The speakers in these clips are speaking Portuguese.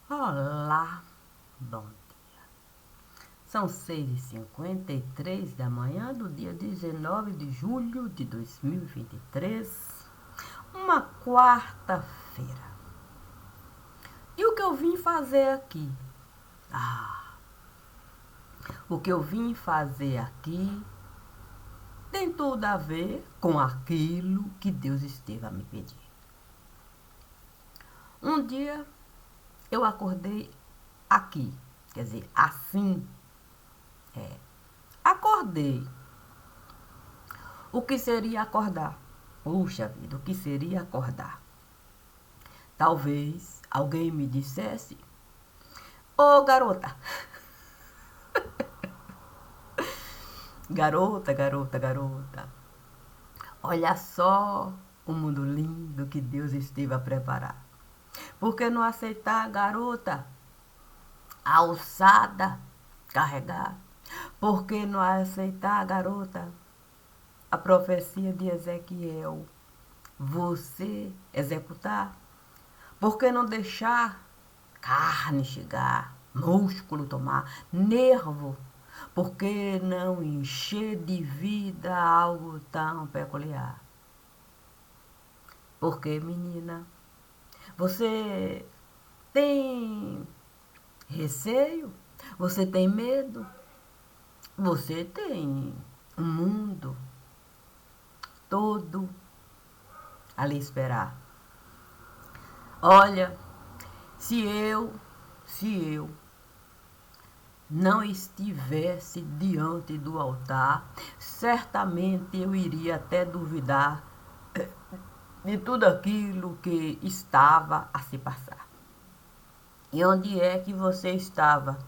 Olá, bom dia. São 6h53 da manhã do dia 19 de julho de 2023, uma quarta-feira. E o que eu vim fazer aqui? O que eu vim fazer aqui tem tudo a ver com aquilo que Deus esteve a me pedir. Um dia eu acordei aqui, quer dizer, assim, acordei. O que seria acordar? Puxa vida, o que seria acordar? Talvez alguém me dissesse: Ô garota, garota, olha só o mundo lindo que Deus esteve a preparar. Por que não aceitar, garota, a alçada, carregar? Por que não aceitar, garota, a profecia de Ezequiel, você executar? Por que não deixar carne chegar, músculo tomar, nervo? Por que não encher de vida algo tão peculiar? Porque, menina, você tem receio? Você tem medo? Você tem um mundo todo a lhe esperar. Olha, se eu não estivesse diante do altar, certamente eu iria até duvidar de tudo aquilo que estava a se passar. E onde é que você estava?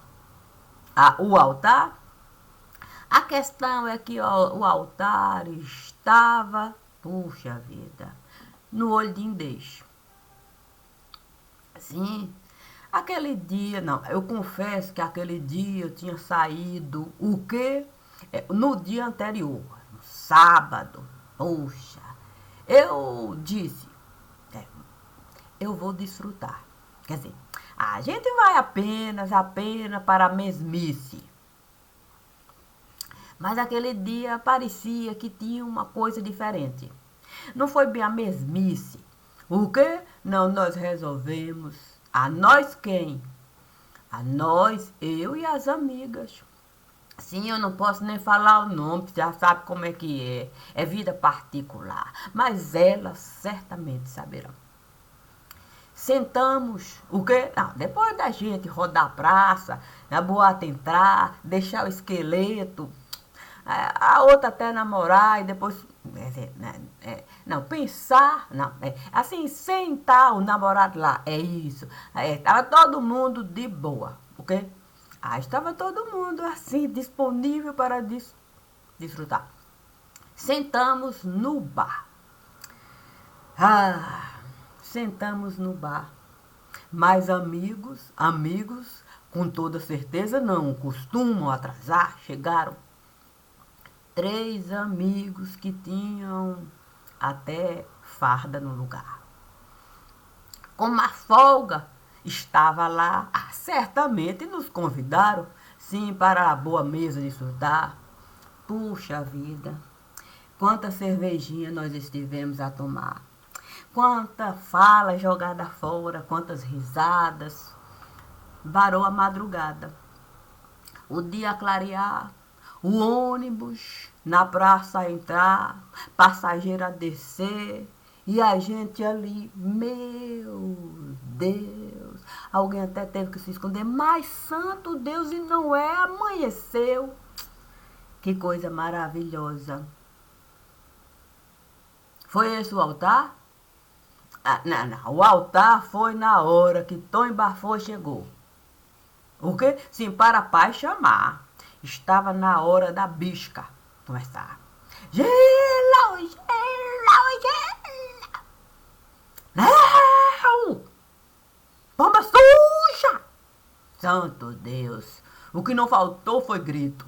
O altar? A questão é que o altar estava, puxa vida, no olho de Indês. Sim, aquele dia, não, eu confesso que aquele dia eu tinha saído, o quê? No dia anterior, no sábado, puxa, eu disse, é, eu vou desfrutar. Quer dizer, a gente vai apenas para a mesmice. Mas aquele dia parecia que tinha uma coisa diferente. Não foi bem a mesmice. O quê? Não, nós resolvemos. A nós quem? A nós, eu e as amigas. Sim, eu não posso nem falar o nome, você já sabe como é que é. É vida particular. Mas elas certamente saberão. Sentamos, o quê? Não, depois da gente rodar a praça, na boate entrar, deixar o esqueleto, a outra até namorar e depois. Não, pensar, não, assim, sentar o namorado lá, é isso. Estava todo mundo de boa, ok? Estava todo mundo assim, disponível para desfrutar. Sentamos no bar. Ah, sentamos no bar. Mas amigos, com toda certeza não costumam atrasar, chegaram 3 amigos que tinham até farda no lugar. Como a folga estava lá, certamente nos convidaram, sim, para a boa mesa de surtar. Puxa vida, quanta cervejinha nós estivemos a tomar. Quanta fala jogada fora, quantas risadas. Varou a madrugada. O dia clarear, o ônibus na praça entrar, passageiro a descer, e a gente ali, meu Deus, alguém até teve que se esconder, mas santo Deus, e não é, amanheceu. Que coisa maravilhosa. Foi esse o altar? Não, o altar foi na hora que Tom Bafô chegou. O quê? Sim, para a paz chamar. Estava na hora da bisca começar. Gelo, gelo, gelo. Não! Bomba suja! Santo Deus! O que não faltou foi grito.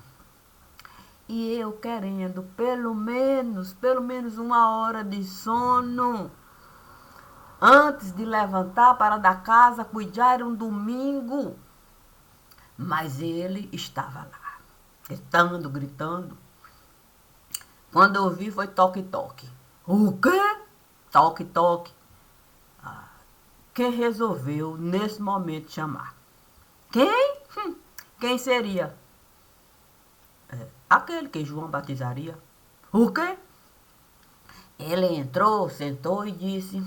E eu querendo pelo menos 1 hora de sono. antes de levantar para da casa cuidar um domingo. Mas ele estava lá, gritando, gritando. Quando eu vi, foi toque-toque. O quê? Toque-toque. Quem resolveu, nesse momento, chamar? Quem? Quem seria? Aquele que João batizaria. O quê? Ele entrou, sentou e disse: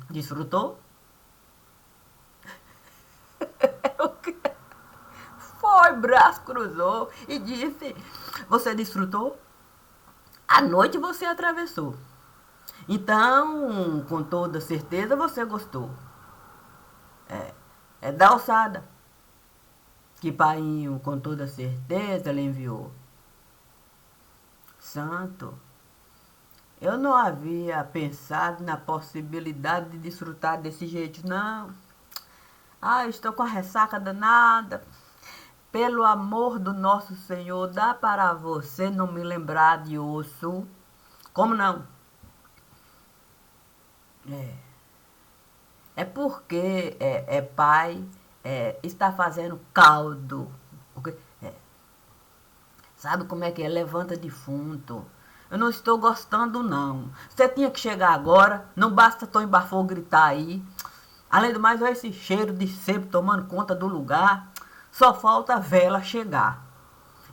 desfrutou? O quê? Foi, braço cruzou e disse: você desfrutou? A noite você atravessou. Então, com toda certeza, você gostou. É da alçada que Painho, com toda certeza, lhe enviou. Santo, eu não havia pensado na possibilidade de desfrutar desse jeito, não. Estou com a ressaca danada. Pelo amor do nosso Senhor, dá para você não me lembrar de osso? Como não? É porque pai está fazendo caldo. Porque, sabe como é que é? Levanta defunto. Eu não estou gostando, não. Você tinha que chegar agora. Não basta Tom Bafô gritar aí. Além do mais, olha esse cheiro de sebo tomando conta do lugar. Só falta a vela chegar.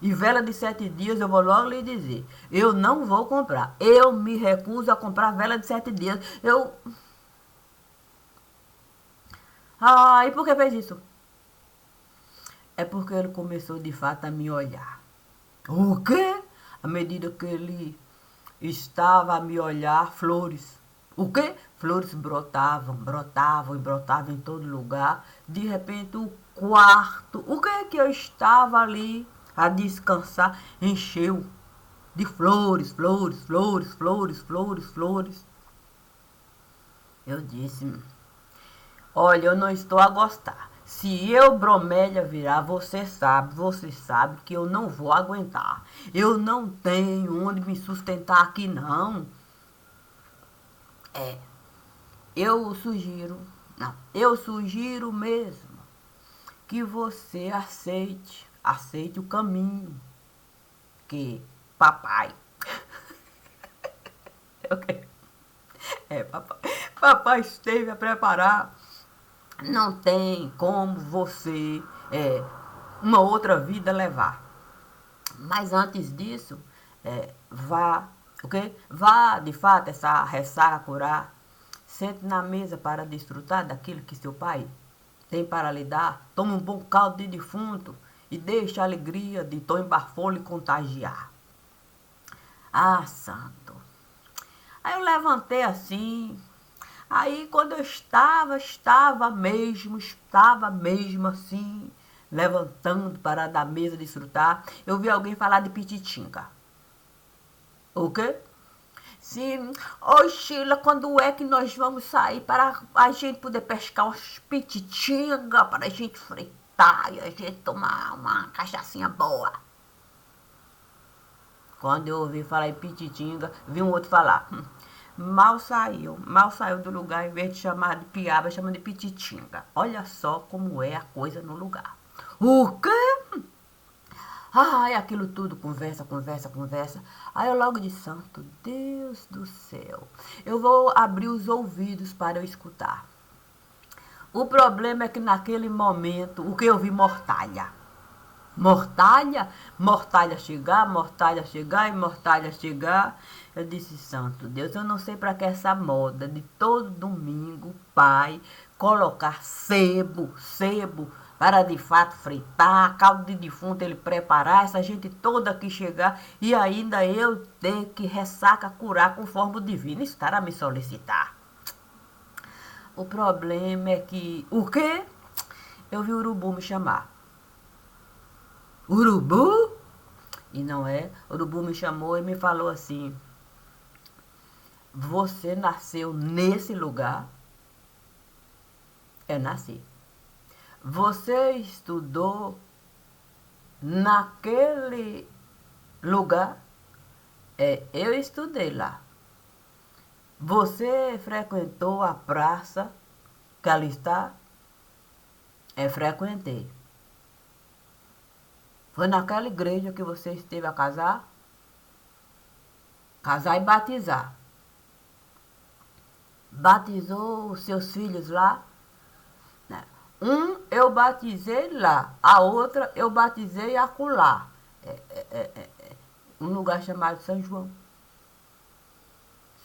E vela de 7 dias, eu vou logo lhe dizer. Eu não vou comprar. Eu me recuso a comprar vela de 7 dias. E por que fez isso? É porque ele começou de fato a me olhar. O quê? À medida que ele estava a me olhar, flores. O quê? Flores brotavam, brotavam e brotavam em todo lugar. De repente, o quarto, o que é que eu estava ali a descansar, encheu de flores, flores, flores, flores, flores, flores. Eu disse: olha, eu não estou a gostar. Se eu, bromélia, virar, você sabe que eu não vou aguentar. Eu não tenho onde me sustentar aqui, não. Eu sugiro mesmo que você aceite o caminho que papai, papai esteve a preparar. Não tem como você uma outra vida levar. Mas antes disso, vá, ok? Vá, de fato, essa ressaca curar. Sente na mesa para desfrutar daquilo que seu pai tem para lhe dar. Tome um bom caldo de defunto e deixe a alegria de Tom Bafô lhe contagiar. Santo. Aí eu levantei assim. Aí quando eu estava mesmo assim, levantando para da mesa desfrutar, eu vi alguém falar de pititinga. O quê? Sim. Oi, Sheila, quando é que nós vamos sair para a gente poder pescar umas pititinga para a gente fritar e a gente tomar uma cachaçinha boa? Quando eu ouvi falar em pititinga, vi um outro falar. Mal saiu do lugar, em vez de chamar de piaba, chama de pititinga. Olha só como é a coisa no lugar. O quê? Aquilo tudo, conversa, conversa, conversa. Aí eu logo disse: santo Deus do céu, eu vou abrir os ouvidos para eu escutar. O problema é que naquele momento, o que eu vi? Mortalha. Mortalha chegar e mortalha chegar. Eu disse: santo Deus, eu não sei para que essa moda de todo domingo, pai, colocar sebo, para de fato fritar, caldo de defunto ele preparar, essa gente toda aqui chegar e ainda eu ter que ressaca curar conforme o divino estar a me solicitar. O problema é que, o quê? Eu vi o urubu me chamar. Urubu? E não é, o urubu me chamou e me falou assim: você nasceu nesse lugar? Nasci. Você estudou naquele lugar? Eu estudei lá. Você frequentou a praça que ali está? Frequentei. Foi naquela igreja que você esteve a casar? Casar e batizar. Batizou os seus filhos lá? Né? Um eu batizei lá, a outra eu batizei acolá. Um lugar chamado São João.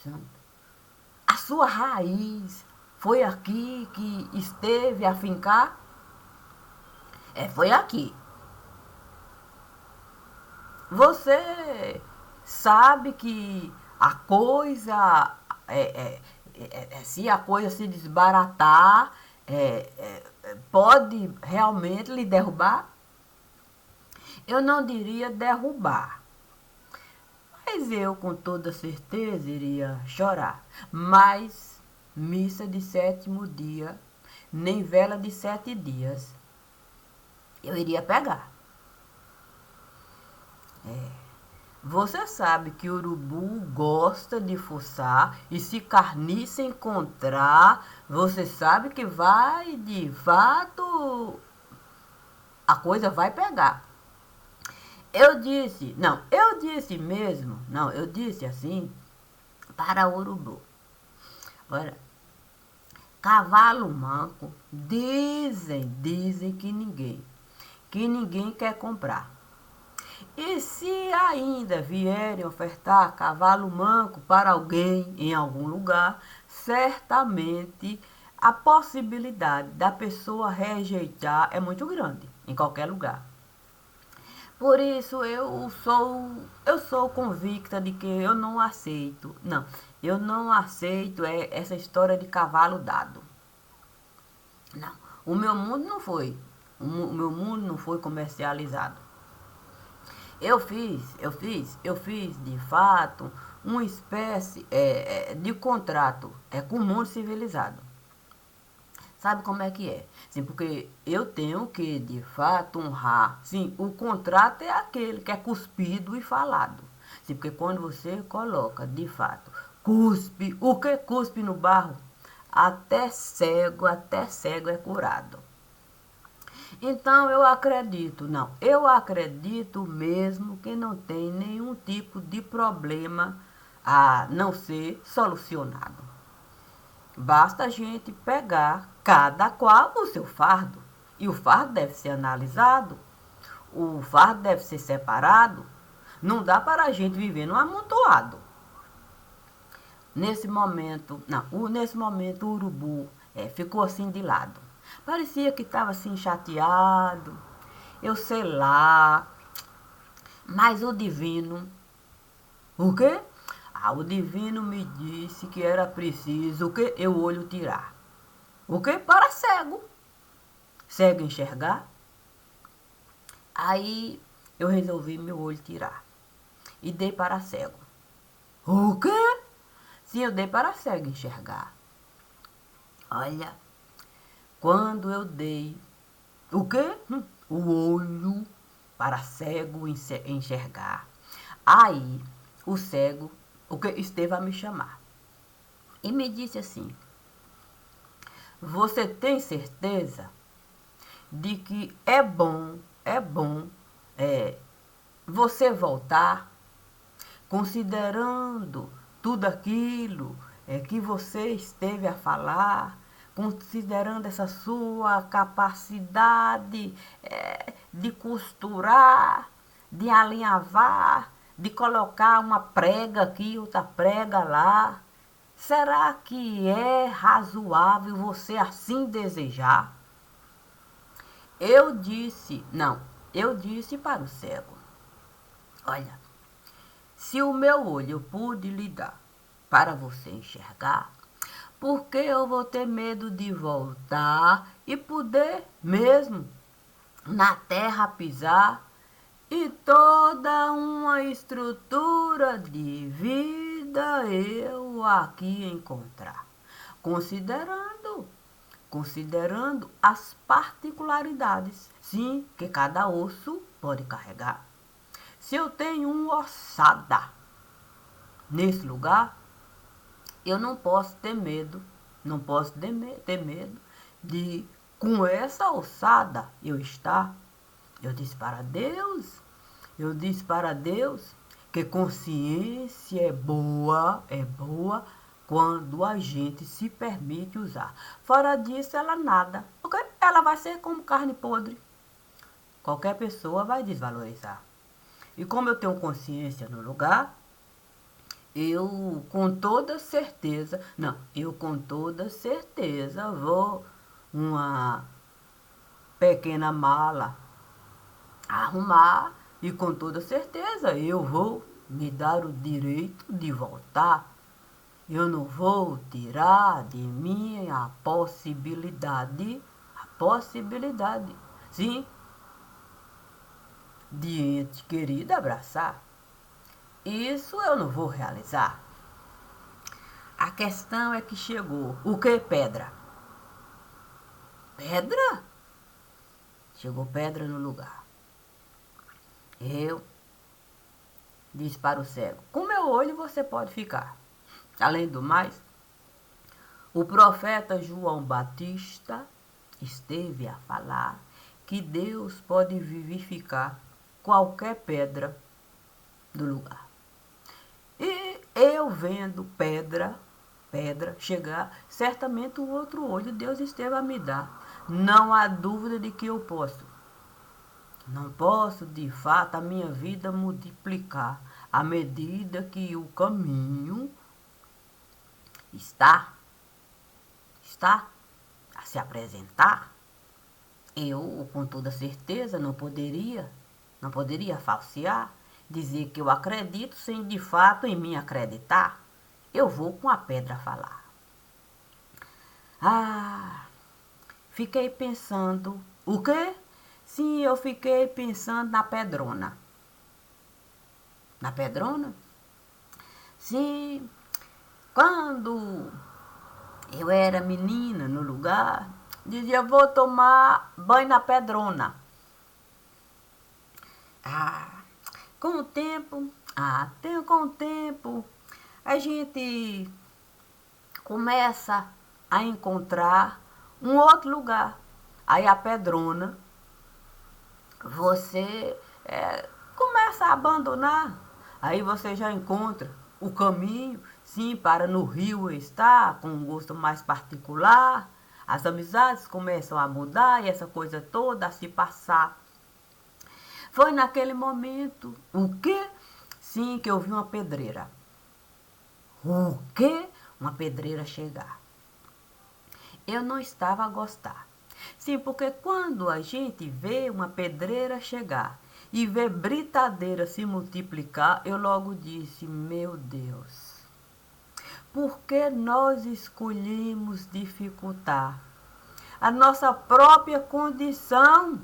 Santo. A sua raiz foi aqui que esteve a fincar? Foi aqui. Você sabe que a coisa, se a coisa se desbaratar, pode realmente lhe derrubar? Eu não diria derrubar, mas eu com toda certeza iria chorar. Mas missa de sétimo dia, nem vela de 7 dias, eu iria pegar. Você sabe que o urubu gosta de fuçar e se carniça encontrar, você sabe que vai de fato, a coisa vai pegar. Eu disse mesmo, não, eu disse assim para o urubu. Olha, cavalo manco, dizem que ninguém quer comprar. E se ainda vierem ofertar cavalo manco para alguém em algum lugar, certamente a possibilidade da pessoa rejeitar é muito grande em qualquer lugar. Por isso eu sou convicta de que eu não aceito. Não, eu não aceito essa história de cavalo dado. Não, o meu mundo não foi. O meu mundo não foi comercializado. Eu fiz de fato uma espécie de contrato com o mundo civilizado. Sabe como é que é? Sim, porque eu tenho que, de fato, honrar. Sim, o contrato é aquele que é cuspido e falado. Sim, porque quando você coloca, de fato, cuspe, o que cuspe no barro? Até cego é curado. Então eu acredito mesmo que não tem nenhum tipo de problema a não ser solucionado. Basta a gente pegar cada qual o seu fardo. E o fardo deve ser analisado, o fardo deve ser separado. Não dá para a gente viver num amontoado. Nesse momento o urubu ficou assim de lado. Parecia que estava assim chateado, eu sei lá. Mas o divino, o quê? O divino me disse que era preciso o quê? Eu olho tirar. O quê? Para cego. Cego enxergar. Aí eu resolvi meu olho tirar. E dei para cego. O quê? Sim, eu dei para cego enxergar. Olha, quando eu dei o quê? O olho para cego enxergar. Aí o cego o que esteve a me chamar e me disse assim: você tem certeza de que é bom você voltar, considerando tudo aquilo que você esteve a falar, considerando essa sua capacidade de costurar, de alinhavar, de colocar uma prega aqui, outra prega lá. Será que é razoável você assim desejar? Eu disse para o cego: olha, se o meu olho pude lhe dar para você enxergar, por que eu vou ter medo de voltar e poder mesmo na terra pisar e toda uma estrutura de vida eu aqui encontrar? Considerando as particularidades, sim, que cada osso pode carregar. Se eu tenho uma ossada nesse lugar, Eu não posso ter medo, não posso ter medo de, com essa alçada, eu estar. Eu disse para Deus, eu disse para Deus que consciência é boa quando a gente se permite usar. Fora disso, ela nada, porque ela vai ser como carne podre. Qualquer pessoa vai desvalorizar. E como eu tenho consciência no lugar, eu com toda certeza, não, eu com toda certeza vou uma pequena mala arrumar e com toda certeza eu vou me dar o direito de voltar. Eu não vou tirar de mim a possibilidade, sim, de ente querido abraçar. Isso eu não vou realizar. A questão é que chegou. O que pedra? Pedra? Chegou pedra no lugar. Eu disse para o cego: com meu olho você pode ficar. Além do mais, o profeta João Batista esteve a falar que Deus pode vivificar qualquer pedra do lugar. E eu vendo pedra chegar, certamente o outro olho Deus esteve a me dar. Não há dúvida de que eu posso. Não posso, de fato, a minha vida multiplicar à medida que o caminho está a se apresentar. Eu, com toda certeza, não poderia falsear, dizer que eu acredito sem de fato em mim acreditar. Eu vou com a pedra falar. Ah, fiquei pensando. O quê? Sim, eu fiquei pensando na pedrona. Na pedrona? Sim, quando eu era menina no lugar, dizia: vou tomar banho na pedrona. Ah, com o tempo, com o tempo, a gente começa a encontrar um outro lugar. Aí a pedrona, você começa a abandonar. Aí você já encontra o caminho, sim, para no rio estar com um gosto mais particular. As amizades começam a mudar e essa coisa toda a se passar. Foi naquele momento, o quê? Sim, que eu vi uma pedreira. O quê? Uma pedreira chegar. Eu não estava a gostar. Sim, porque quando a gente vê uma pedreira chegar e vê britadeira se multiplicar, eu logo disse: meu Deus, por que nós escolhemos dificultar a nossa própria condição?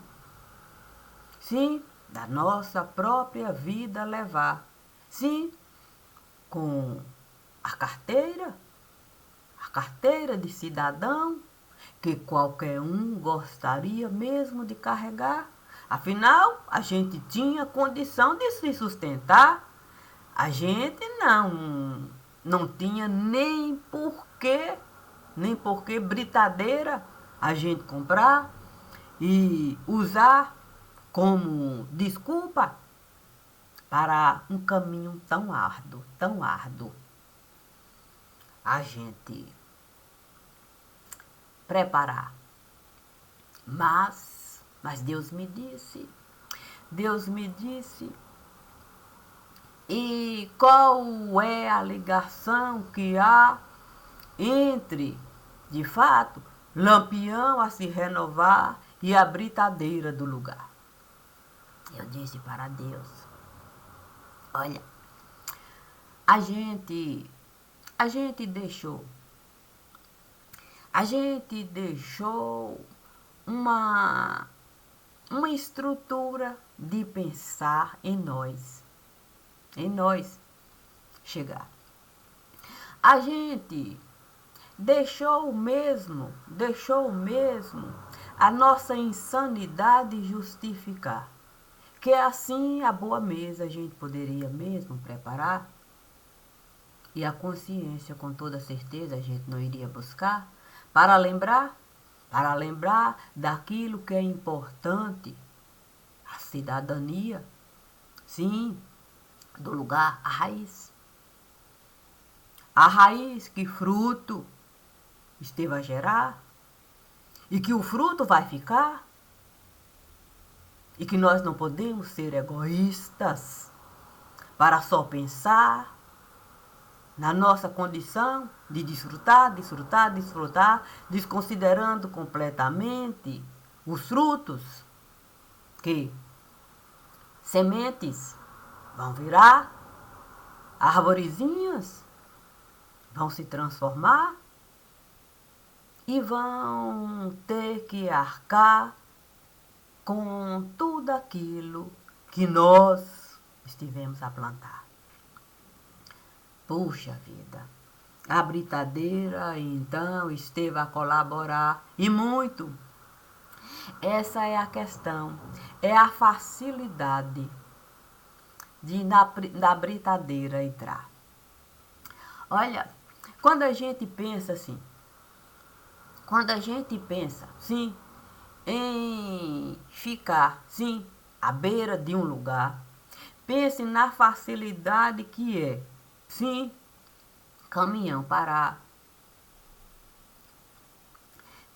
Sim, da nossa própria vida levar. Sim, com a carteira de cidadão, que qualquer um gostaria mesmo de carregar. Afinal, a gente tinha condição de se sustentar. A gente não tinha nem porquê britadeira a gente comprar e usar como desculpa para um caminho tão árduo, tão árduo. A gente preparar. Mas Deus me disse, e qual é a ligação que há entre, de fato, Lampião a se renovar e a britadeira do lugar? Eu disse para Deus: olha, a gente deixou uma estrutura de pensar em nós chegar. A gente deixou mesmo a nossa insanidade justificar. Que assim a boa mesa a gente poderia mesmo preparar E a consciência, com toda certeza, a gente não iria buscar para lembrar daquilo que é importante, a cidadania, sim, do lugar, a raiz que fruto esteve a gerar e que o fruto vai ficar e que nós não podemos ser egoístas para só pensar na nossa condição de desfrutar, desconsiderando completamente os frutos que sementes vão virar, arvorezinhas vão se transformar e vão ter que arcar com tudo aquilo que nós estivemos a plantar. Puxa vida, a britadeira então esteve a colaborar e muito. Essa é a questão, é a facilidade de na britadeira entrar. Olha, quando a gente pensa assim, sim, em ficar, sim, à beira de um lugar, pense na facilidade que é, sim, caminhão parar,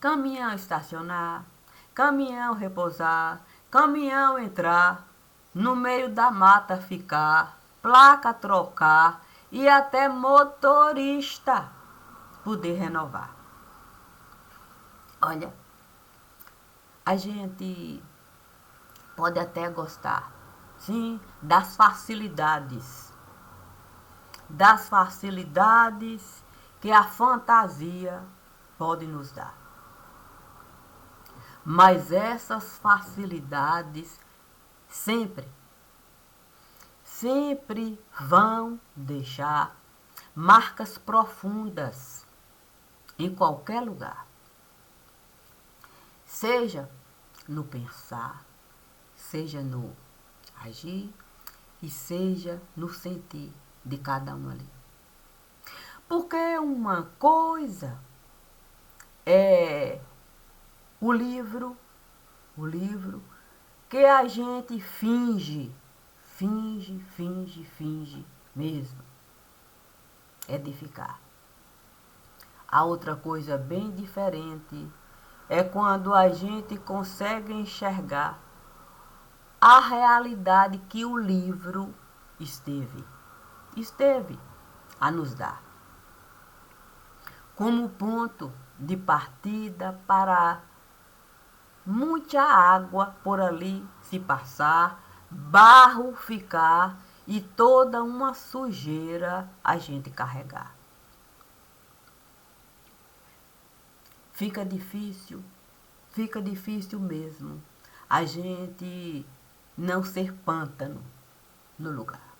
caminhão estacionar, caminhão repousar, caminhão entrar, no meio da mata ficar, placa trocar e até motorista poder renovar. Olha, a gente pode até gostar, sim, das facilidades que a fantasia pode nos dar. Mas essas facilidades sempre vão deixar marcas profundas em qualquer lugar. Seja no pensar, seja no agir e seja no sentir de cada um ali. Porque uma coisa é o livro que a gente finge mesmo edificar. A outra coisa bem diferente é quando a gente consegue enxergar a realidade que o livro esteve a nos dar. Como ponto de partida para muita água por ali se passar, barro ficar e toda uma sujeira a gente carregar. Fica difícil mesmo a gente não ser pântano no lugar.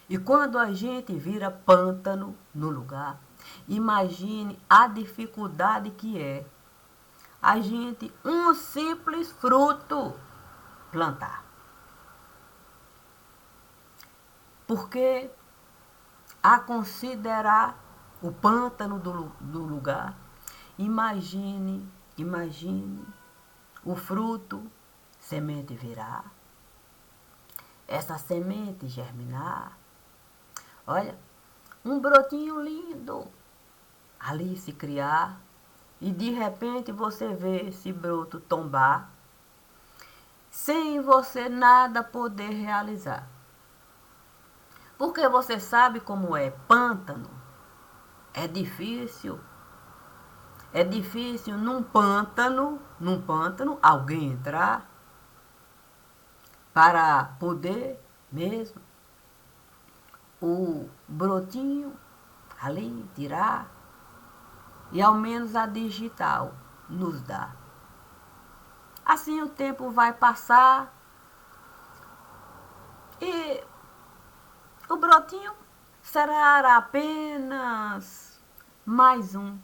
E quando a gente vira pântano no lugar, imagine a dificuldade que é a gente um simples fruto plantar. Porque a considerar o pântano do lugar, imagine o fruto, semente virar, essa semente germinar. Olha, um brotinho lindo ali se criar e de repente você vê esse broto tombar sem você nada poder realizar. Porque você sabe como é pântano. É difícil num pântano alguém entrar para poder mesmo o brotinho ali tirar e ao menos a digital nos dá. Assim o tempo vai passar e o brotinho será apenas mais um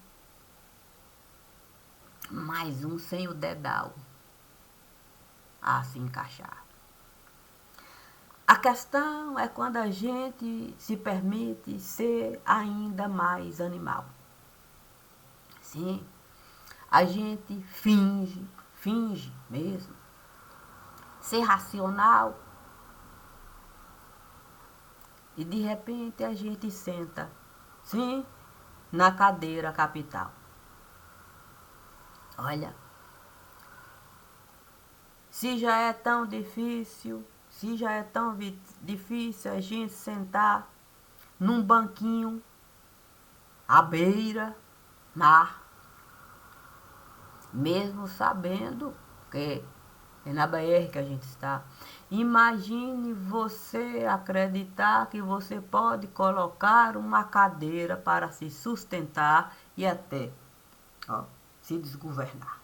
sem o dedal a se encaixar. A questão é quando a gente se permite ser ainda mais animal. Sim, a gente finge mesmo, ser racional. E de repente a gente senta, sim, na cadeira capital. Olha, se já é tão difícil, a gente sentar num banquinho à beira, mar, mesmo sabendo que é na BR que a gente está. Imagine você acreditar que você pode colocar uma cadeira para se sustentar e até se desgovernar.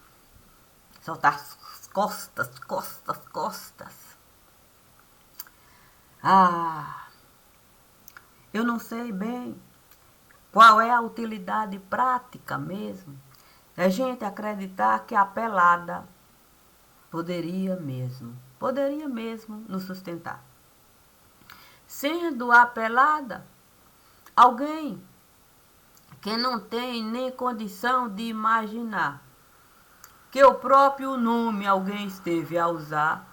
Soltar as costas. Eu não sei bem qual é a utilidade prática mesmo. A gente acreditar que a pelada poderia mesmo nos sustentar. Sendo a pelada alguém que não tem nem condição de imaginar que o próprio nome alguém esteve a usar.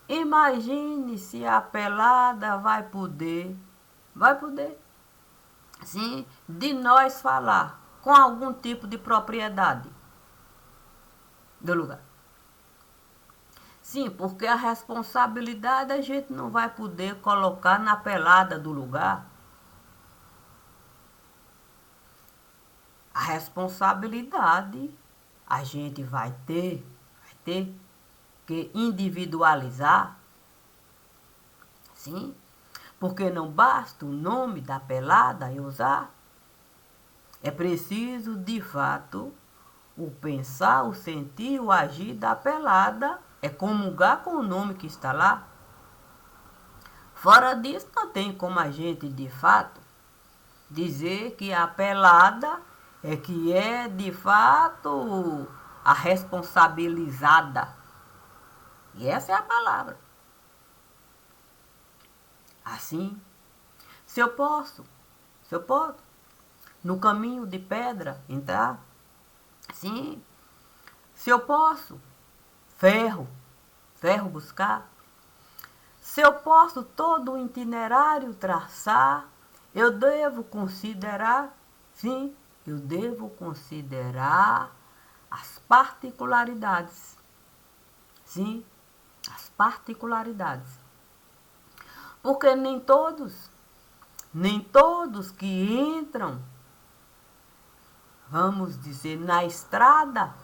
Imagine se a pelada vai poder, sim, de nós falar com algum tipo de propriedade do lugar. Sim, porque a responsabilidade a gente não vai poder colocar na pelada do lugar. A responsabilidade a gente vai ter que individualizar. Sim, porque não basta o nome da pelada eu usar. É preciso, de fato, o pensar, o sentir, o agir da pelada é comungar com o nome que está lá. Fora disso, não tem como a gente, de fato, dizer que a pelada é que é, de fato, a responsabilizada. E essa é a palavra. Assim, se eu posso, no caminho de pedra entrar, sim, se eu posso, ferro buscar, se eu posso todo o itinerário traçar, eu devo considerar, sim, eu devo considerar as particularidades. Sim, as particularidades. Porque nem todos que entram, vamos dizer, na estrada,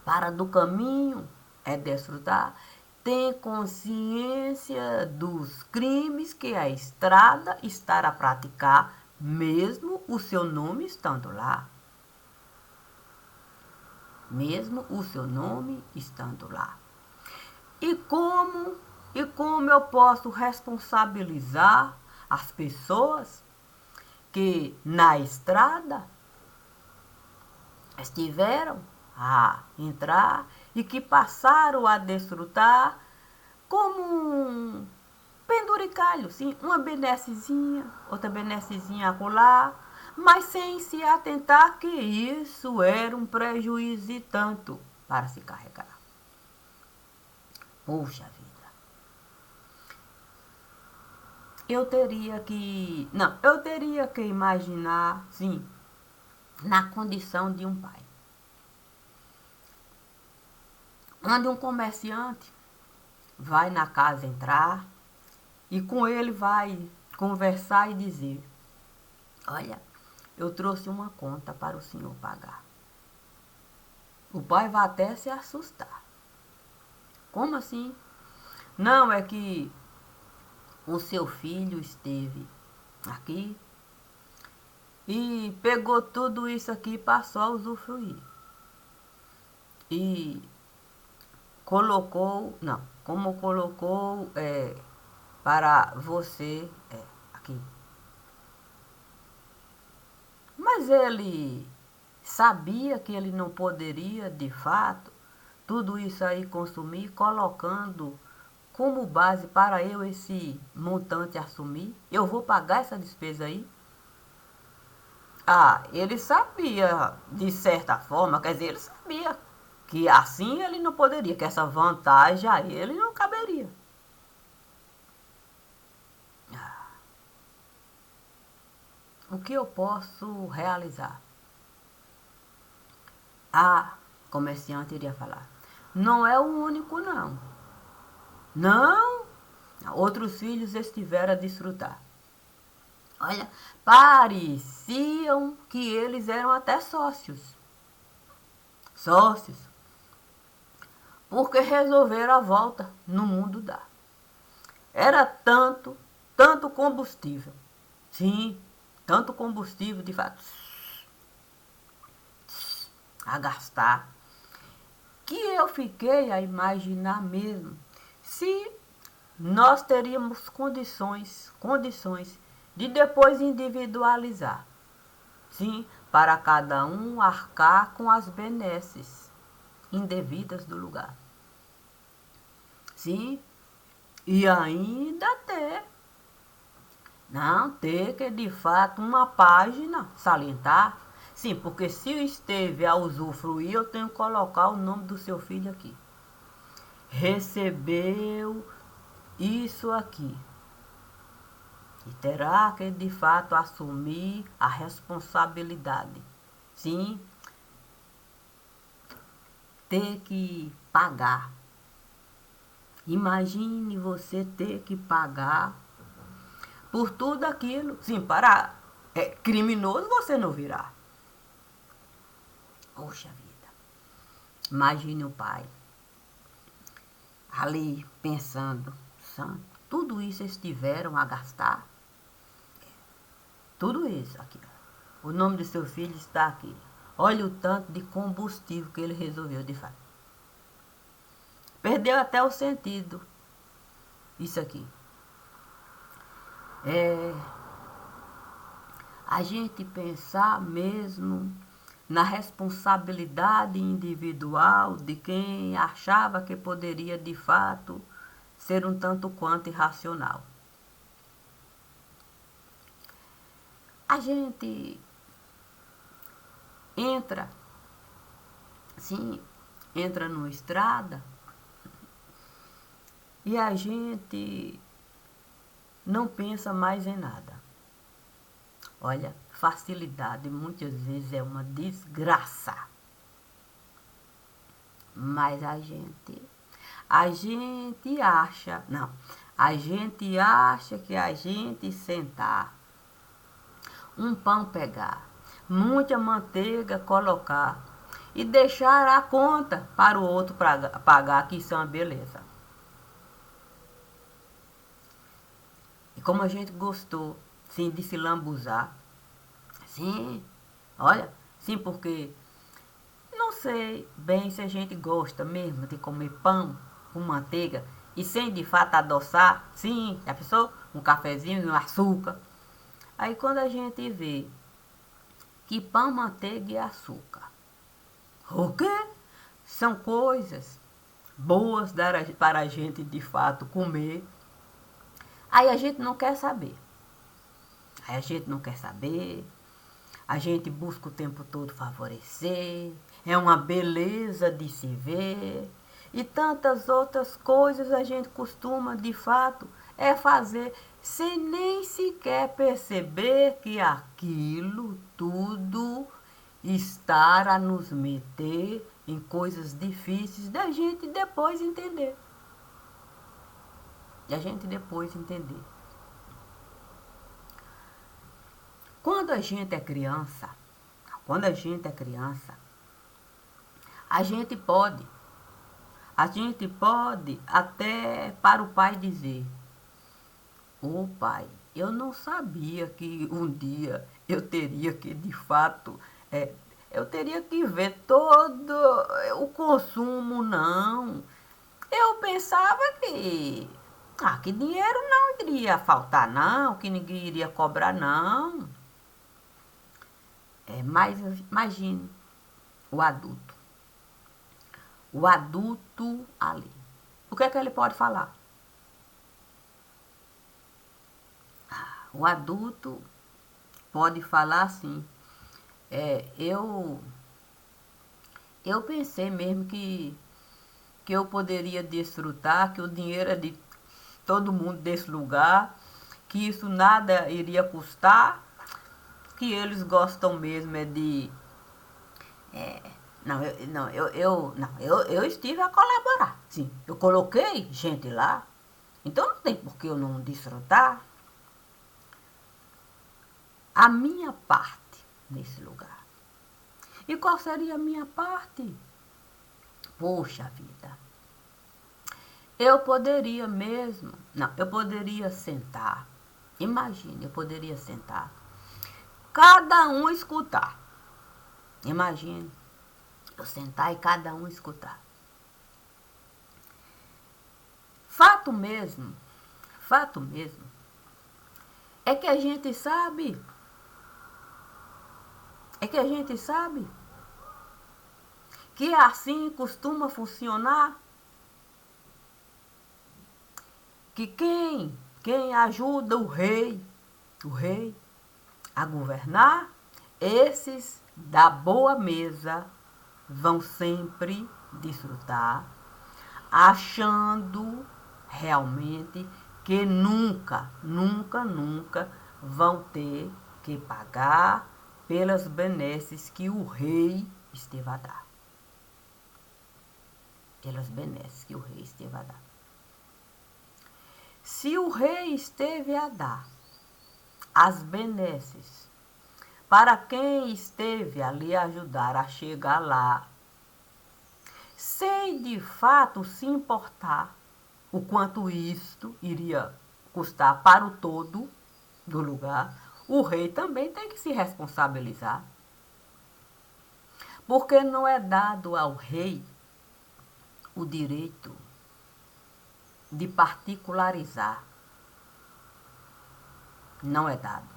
para do caminho é desfrutar, tem consciência dos crimes que a estrada está a praticar, mesmo o seu nome estando lá. E como eu posso responsabilizar as pessoas que na estrada estiveram a entrar e que passaram a desfrutar como um penduricalho, sim, uma benessezinha, outra benessezinha acolá, mas sem se atentar que isso era um prejuízo e tanto para se carregar. Puxa vida. Eu teria que imaginar, sim, na condição de um pai. Onde um comerciante vai na casa entrar e com ele vai conversar e dizer: olha, eu trouxe uma conta para o senhor pagar. O pai vai até se assustar. Como assim? Não, é que o seu filho esteve aqui e pegou tudo isso aqui e passou a usufruir. E colocou para você aqui. Mas ele sabia que ele não poderia, de fato, tudo isso aí consumir, colocando como base para eu esse montante assumir? Eu vou pagar essa despesa aí? Ah, ele sabia, de certa forma, quer dizer, ele sabia que assim ele não poderia, que essa vantagem a ele não caberia. O que eu posso realizar? A comerciante iria falar. Não é o único, não. Não, outros filhos estiveram a desfrutar. Olha, pareciam que eles eram até sócios. Sócios. Porque resolveram a volta no mundo da. Era tanto combustível. Sim, tanto combustível, de fato, a gastar, que eu fiquei a imaginar mesmo se nós teríamos condições de depois individualizar. Sim, para cada um arcar com as benesses indevidas do lugar. Sim, e ainda ter que de fato uma página salientar. Sim, porque se esteve a usufruir, eu tenho que colocar o nome do seu filho aqui. Recebeu isso aqui. E terá que de fato assumir a responsabilidade. Sim, ter que pagar. Imagine você ter que pagar por tudo aquilo. Sim, para criminoso você não virá. Poxa vida. Imagine o pai ali pensando, santo, tudo isso eles tiveram a gastar. Tudo isso aqui. O nome do seu filho está aqui. Olha o tanto de combustível que ele resolveu de fato. Perdeu até o sentido. Isso aqui. É a gente pensar mesmo na responsabilidade individual de quem achava que poderia de fato ser um tanto quanto irracional. A gente entra, sim, entra numa estrada e a gente não pensa mais em nada. Olha, facilidade muitas vezes é uma desgraça. Mas a gente acha, não, a gente acha que a gente sentar, um pão pegar, muita manteiga colocar e deixar a conta para o outro pagar, que isso é uma beleza. E como a gente gostou, sim, de se lambuzar, sim, olha, sim, porque não sei bem se a gente gosta mesmo de comer pão com manteiga e sem de fato adoçar, sim, já pensou? Um cafezinho e um açúcar. Aí quando a gente vê que pão, manteiga e açúcar, o quê? São coisas boas para a gente de fato comer. Aí a gente não quer saber. Aí a gente não quer saber. A gente busca o tempo todo favorecer. É uma beleza de se ver. E tantas outras coisas a gente costuma, de fato, fazer sem nem sequer perceber que aquilo tudo está a nos meter em coisas difíceis da gente depois entender. E a gente depois entender. Quando a gente é criança, a gente pode até para o pai dizer: ô pai, eu não sabia que um dia eu teria que, de fato, eu teria que ver todo o consumo, não. Eu pensava que dinheiro não iria faltar, não, que ninguém iria cobrar, não. Mas imagine o adulto. O adulto ali. O que é que ele pode falar? O adulto pode falar assim, eu pensei mesmo que eu poderia desfrutar, que o dinheiro é de todo mundo desse lugar, que isso nada iria custar, que eles gostam mesmo é de... eu estive a colaborar, sim. Eu coloquei gente lá, então não tem por que eu não desfrutar a minha parte nesse lugar. E qual seria a minha parte? Poxa vida, eu poderia mesmo, não, eu poderia sentar, imagine, eu poderia sentar, cada um escutar, imagine, eu sentar e cada um escutar. Fato mesmo, fato mesmo, é que a gente sabe, que assim costuma funcionar, que quem ajuda o rei a governar, esses da boa mesa vão sempre desfrutar, achando realmente que nunca, nunca, nunca vão ter que pagar pelas benesses que o rei esteve a dar. Pelas benesses que o rei esteve a dar. Se o rei esteve a dar as benesses para quem esteve ali a ajudar a chegar lá, sem de fato se importar o quanto isto iria custar para o todo do lugar, o rei também tem que se responsabilizar. Porque não é dado ao rei o direito de particularizar. Não é dado.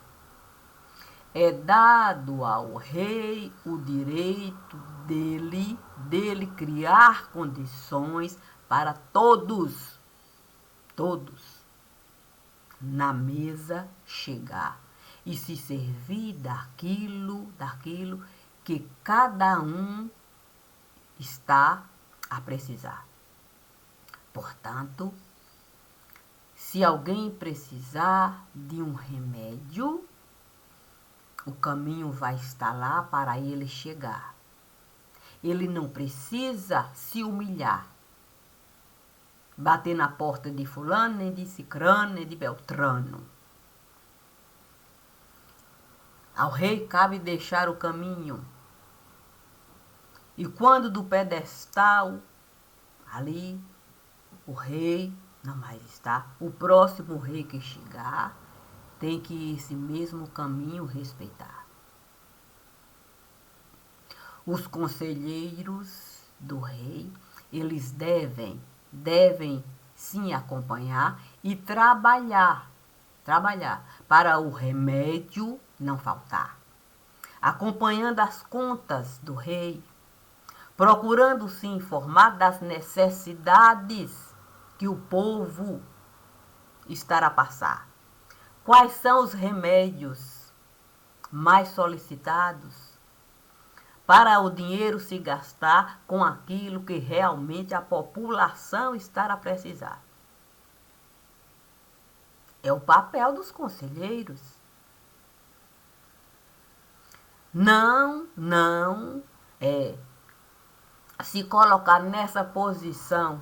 É dado ao rei o direito dele criar condições para todos, na mesa chegar e se servir daquilo que cada um está a precisar. Portanto, se alguém precisar de um remédio, o caminho vai estar lá para ele chegar. Ele não precisa se humilhar, bater na porta de fulano, nem de cicrano, nem de beltrano. Ao rei cabe deixar o caminho. E quando do pedestal, ali, o rei não mais está, o próximo rei que chegar tem que esse mesmo caminho respeitar. Os conselheiros do rei, eles devem sim acompanhar e trabalhar para o remédio não faltar. Acompanhando as contas do rei, procurando se informar das necessidades que o povo estará a passar. Quais são os remédios mais solicitados para o dinheiro se gastar com aquilo que realmente a população estará a precisar? É o papel dos conselheiros. Não se colocar nessa posição,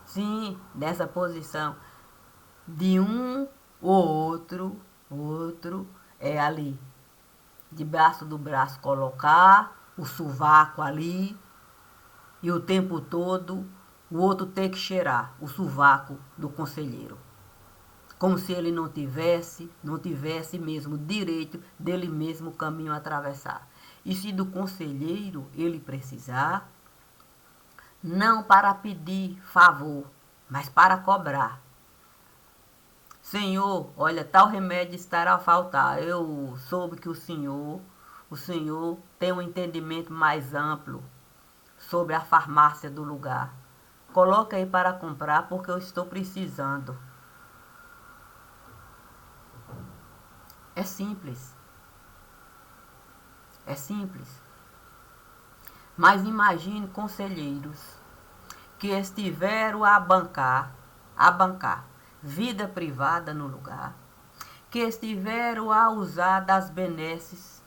sim, nessa posição de um ou outro ali, debaixo do braço colocar o sovaco ali e o tempo todo o outro ter que cheirar o sovaco do conselheiro. Como se ele não tivesse mesmo direito dele mesmo o caminho a atravessar. E se do conselheiro ele precisar, não para pedir favor, mas para cobrar. Senhor, olha, tal remédio estará a faltar. Eu soube que o senhor tem um entendimento mais amplo sobre a farmácia do lugar. Coloca aí para comprar porque eu estou precisando. É simples. É simples. Mas imagine conselheiros que estiveram a bancar vida privada no lugar, que estiveram a usar das benesses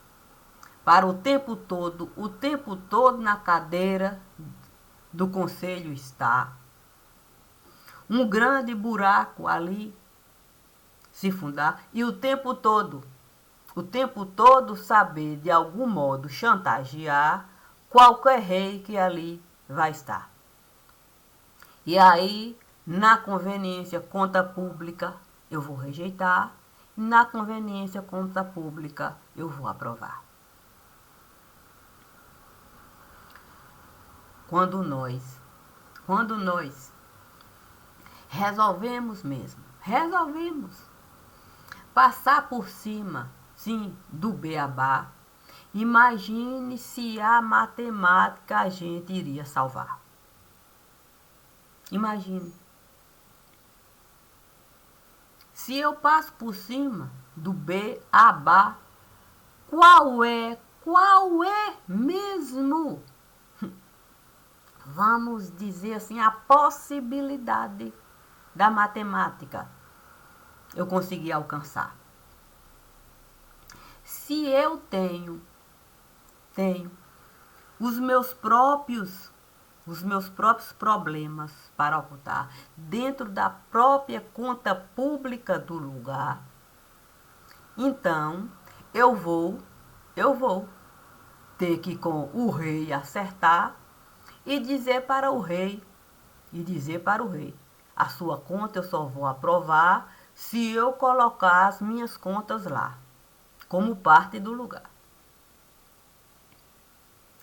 para o tempo todo na cadeira do conselho está. Um grande buraco ali se fundar e o tempo todo saber de algum modo chantagear qualquer rei que ali vai estar. E aí, na conveniência conta pública, eu vou rejeitar, e na conveniência conta pública, eu vou aprovar. Quando nós resolvemos passar por cima, sim, do beabá, imagine se a matemática a gente iria salvar. Imagine. Se eu passo por cima do beabá, qual é mesmo? Vamos dizer assim, a possibilidade da matemática eu conseguir alcançar. Se eu tenho os meus próprios problemas para ocultar dentro da própria conta pública do lugar, então eu vou ter que com o rei acertar e dizer para o rei, a sua conta eu só vou aprovar se eu colocar as minhas contas lá, como parte do lugar.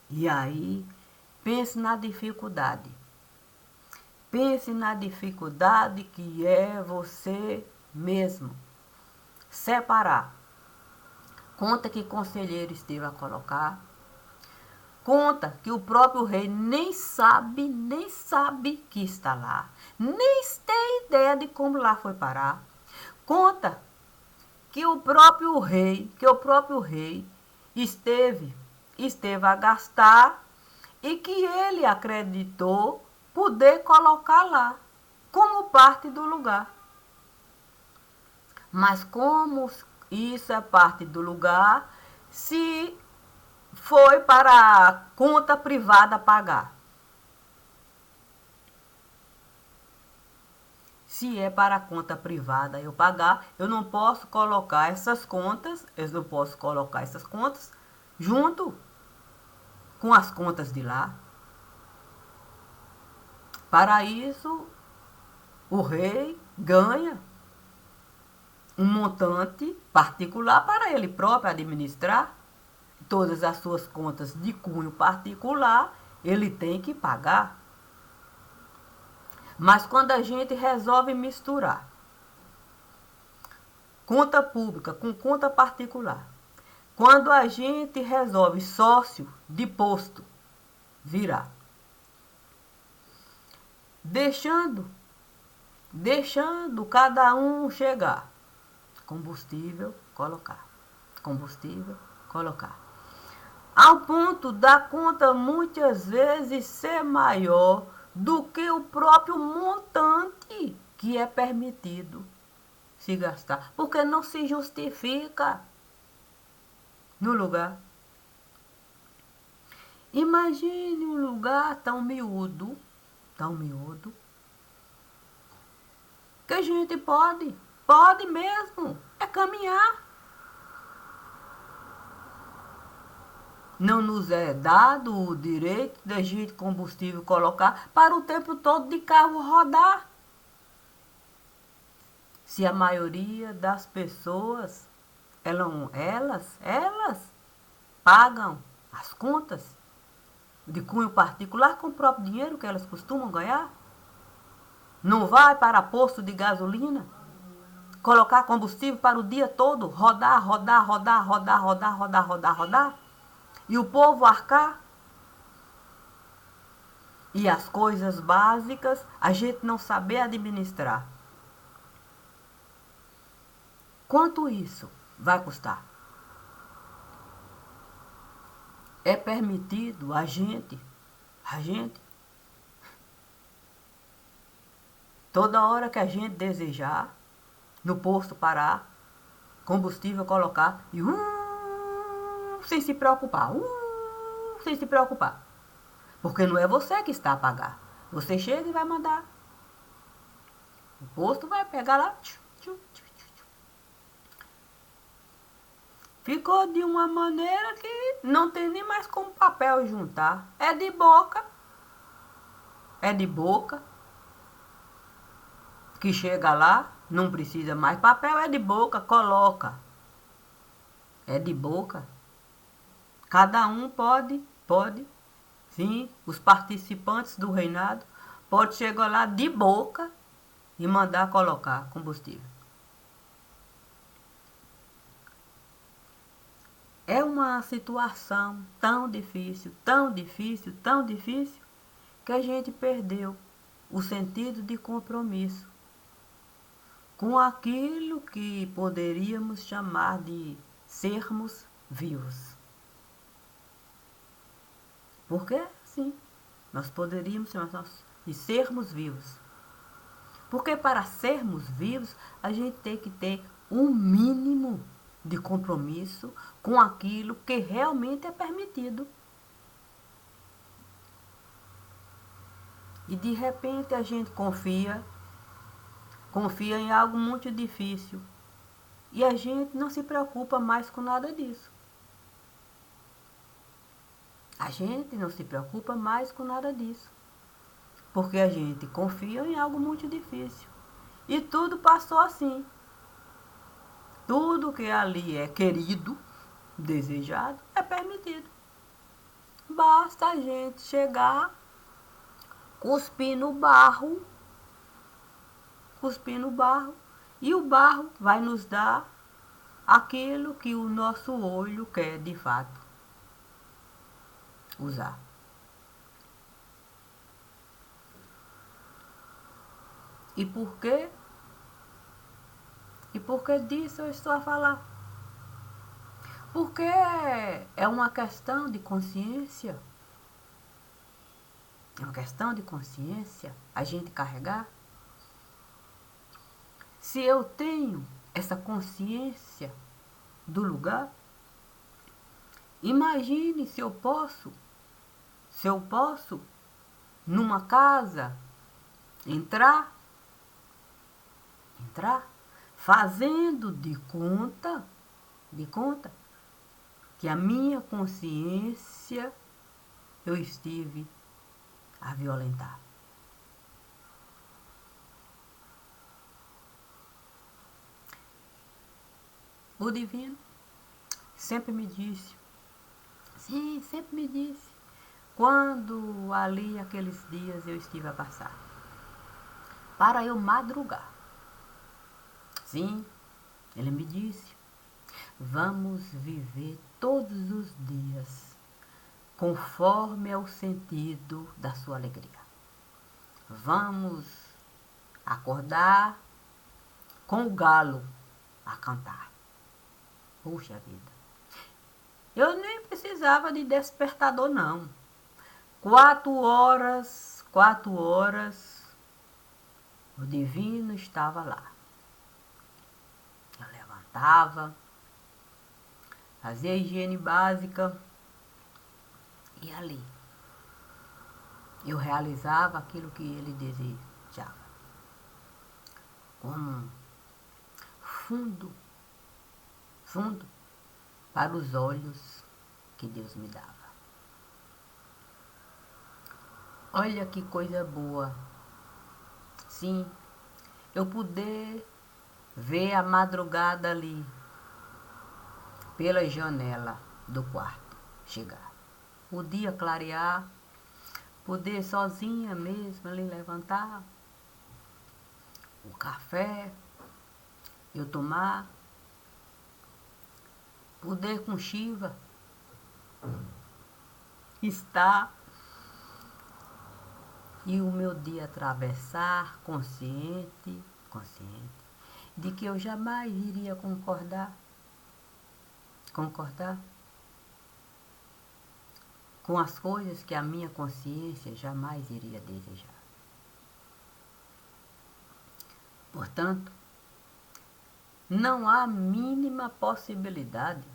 E aí, pense na dificuldade. Pense na dificuldade que é você mesmo separar conta que conselheiro esteve a colocar, conta que o próprio rei nem sabe que está lá, nem tem ideia de como lá foi parar, conta que o próprio rei esteve a gastar e que ele acreditou poder colocar lá como parte do lugar. Mas como isso é parte do lugar, se foi para a conta privada pagar? Se é para a conta privada eu pagar, eu não posso colocar essas contas junto com as contas de lá. Para isso, o rei ganha um montante particular para ele próprio administrar. Todas as suas contas de cunho particular, ele tem que pagar. Mas quando a gente resolve misturar conta pública com conta particular, quando a gente resolve sócio de posto virar, deixando cada um chegar, combustível, colocar, ao ponto da conta muitas vezes ser maior do que o próprio montante que é permitido se gastar, porque não se justifica no lugar. Imagine um lugar tão miúdo, que a gente pode mesmo, é caminhar. Não nos é dado o direito de a gente combustível colocar para o tempo todo de carro rodar. Se a maioria das pessoas, elas pagam as contas de cunho particular com o próprio dinheiro que elas costumam ganhar, não vai para posto de gasolina, colocar combustível para o dia todo, rodar, e o povo arcar. E as coisas básicas a gente não saber administrar. Quanto isso vai custar? É permitido a gente, toda hora que a gente desejar, no posto parar, combustível colocar e sem se preocupar, sem se preocupar. Porque não é você que está a pagar. Você chega e vai mandar. O posto vai pegar lá. Ficou de uma maneira que não tem nem mais como papel juntar. É de boca. É de boca. Que chega lá, não precisa mais papel, é de boca, coloca. É de boca. Cada um pode, sim, os participantes do reinado, pode chegar lá de boca e mandar colocar combustível. É uma situação tão difícil, tão difícil, tão difícil, que a gente perdeu o sentido de compromisso com aquilo que poderíamos chamar de sermos vivos. Porque, sim, nós poderíamos chamar de sermos vivos. Porque para sermos vivos, a gente tem que ter um mínimo de compromisso com aquilo que realmente é permitido. E de repente a gente confia em algo muito difícil. E a gente não se preocupa mais com nada disso. A gente não se preocupa mais com nada disso. Porque a gente confia em algo muito difícil. E tudo passou assim. Tudo que ali é querido, desejado, é permitido. Basta a gente chegar, cuspir no barro, e o barro vai nos dar aquilo que o nosso olho quer de fato usar. E por quê? E por que disso eu estou a falar? Porque é uma questão de consciência. É uma questão de consciência a gente carregar. Se eu tenho essa consciência do lugar, imagine se eu posso numa casa entrar fazendo de conta que a minha consciência eu estive a violentar. O divino sempre me disse, quando ali aqueles dias eu estive a passar, para eu madrugar. Sim, ele me disse, vamos viver todos os dias conforme é o sentido da sua alegria. Vamos acordar com o galo a cantar. Puxa vida. Eu nem precisava de despertador, não. 4 horas, o divino estava lá. Eu levantava, fazia a higiene básica e ali eu realizava aquilo que ele desejava. Como fundo para os olhos que Deus me dava. Olha que coisa boa. Sim, eu poder ver a madrugada ali, pela janela do quarto, chegar. O dia clarear, poder sozinha mesmo ali levantar, o café, eu tomar, poder com Shiva estar e o meu dia atravessar consciente de que eu jamais iria concordar concordar com as coisas que a minha consciência jamais iria desejar. Portanto, não há mínima possibilidade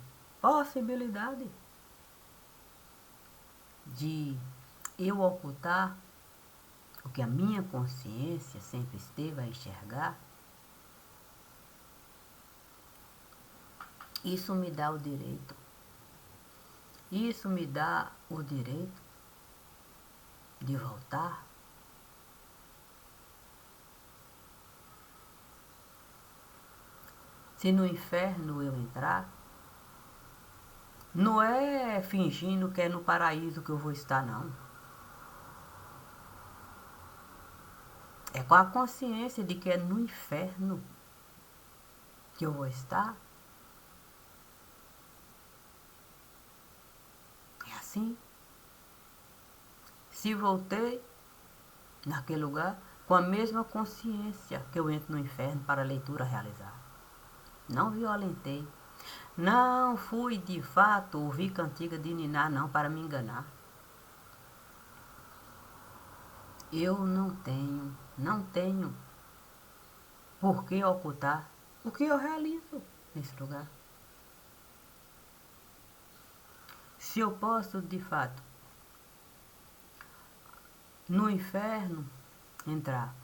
de eu ocultar o que a minha consciência sempre esteve a enxergar. Isso me dá o direito de voltar. Se no inferno eu entrar, não é fingindo que é no paraíso que eu vou estar, não. É com a consciência de que é no inferno que eu vou estar. É assim. Se voltei naquele lugar com a mesma consciência que eu entro no inferno para a leitura realizar. Não violentei. Não fui de fato ouvir cantiga de niná, não, para me enganar. Eu não tenho por que ocultar o que eu realizo nesse lugar. Se eu posso, de fato, no inferno entrar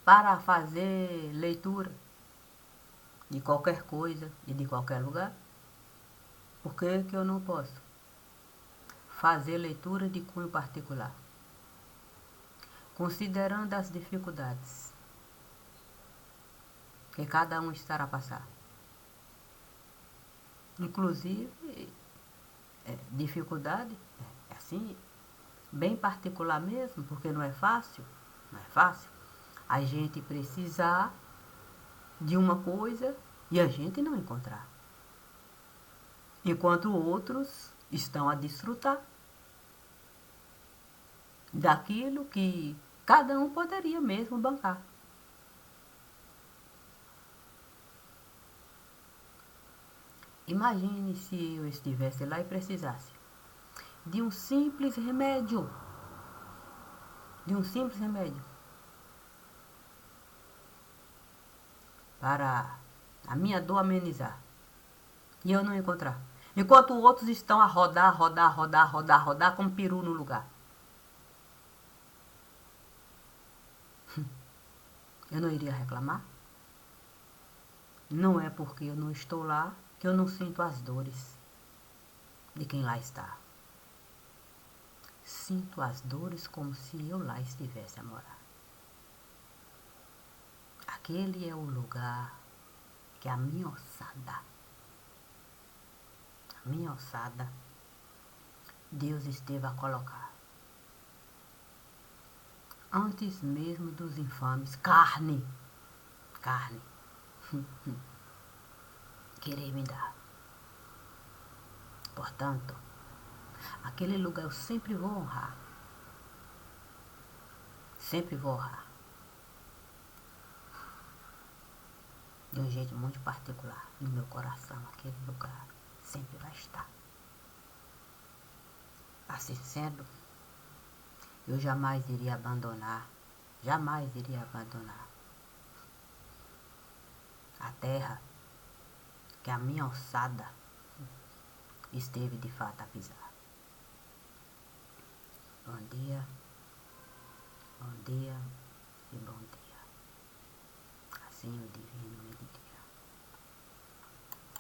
para fazer leitura de qualquer coisa e de qualquer lugar, por que eu não posso fazer leitura de cunho particular? Considerando as dificuldades que cada um estará a passar. Inclusive, dificuldade, assim, bem particular mesmo, porque não é fácil. A gente precisar de uma coisa e a gente não encontrar. Enquanto outros estão a desfrutar daquilo que cada um poderia mesmo bancar. Imagine se eu estivesse lá e precisasse de um simples remédio. Para a minha dor amenizar. E eu não encontrar. Enquanto outros estão a rodar como peru no lugar. Eu não iria reclamar? Não é porque eu não estou lá que eu não sinto as dores de quem lá está. Sinto as dores como se eu lá estivesse a morar. Aquele é o lugar que a minha ossada, Deus esteve a colocar. Antes mesmo dos infames, carne, querer me dar. Portanto, aquele lugar eu sempre vou honrar. De um jeito muito particular. No meu coração, aquele lugar sempre vai estar. Assim sendo, eu jamais iria abandonar a terra que a minha ossada esteve de fato a pisar. Bom dia e bom dia. Assim o divino